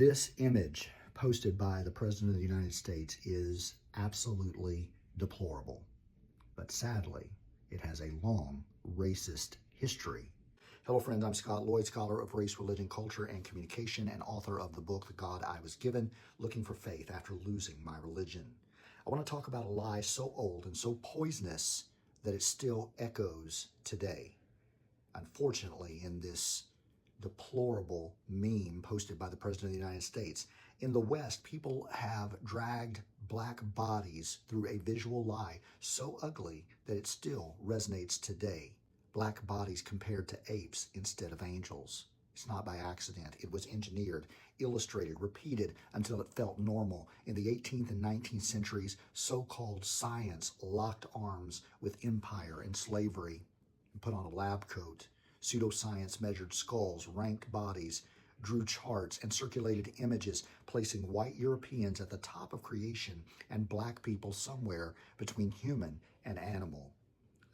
This image posted by the President of the United States is absolutely deplorable, but sadly, it has a long racist history. Hello friends, I'm Scott Lloyd, scholar of race, religion, culture, and communication, and author of the book, The God I Was Given, Looking for Faith After Losing My Religion. I want to talk about a lie so old and so poisonous that it still echoes today. Unfortunately, in this deplorable meme posted by the President of the United States, in the West, people have dragged black bodies through a visual lie so ugly that it still resonates today. Black bodies compared to apes instead of angels. It's not by accident. It was engineered, illustrated, repeated until it felt normal. In the 18th and 19th centuries, so-called science locked arms with empire and slavery and put on a lab coat. Pseudoscience measured skulls, ranked bodies, drew charts, and circulated images, placing white Europeans at the top of creation and black people somewhere between human and animal.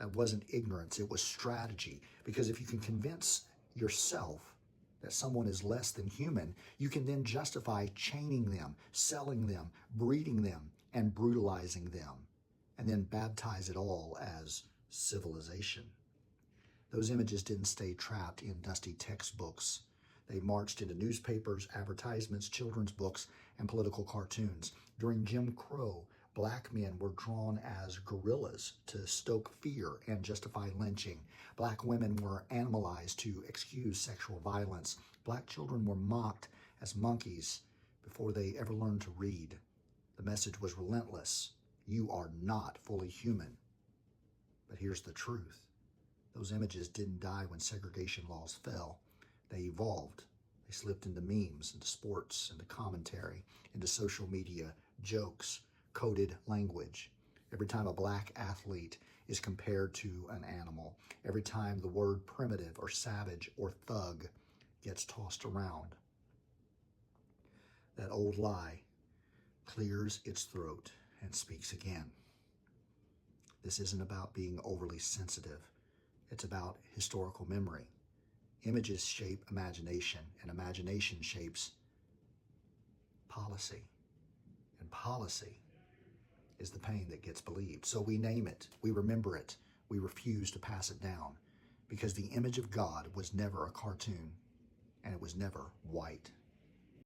That wasn't ignorance, it was strategy. Because if you can convince yourself that someone is less than human, you can then justify chaining them, selling them, breeding them, and brutalizing them, and then baptize it all as civilization. Those images didn't stay trapped in dusty textbooks. They marched into newspapers, advertisements, children's books, and political cartoons. During Jim Crow, black men were drawn as gorillas to stoke fear and justify lynching. Black women were animalized to excuse sexual violence. Black children were mocked as monkeys before they ever learned to read. The message was relentless. You are not fully human. But here's the truth. Those images didn't die when segregation laws fell. They evolved. They slipped into memes, into sports, into commentary, into social media, jokes, coded language. Every time a black athlete is compared to an animal, every time the word primitive or savage or thug gets tossed around, that old lie clears its throat and speaks again. This isn't about being overly sensitive. It's about historical memory. Images shape imagination, and imagination shapes policy. And policy is the pain that gets believed. So we name it, we remember it, we refuse to pass it down, because the image of God was never a cartoon, and it was never white.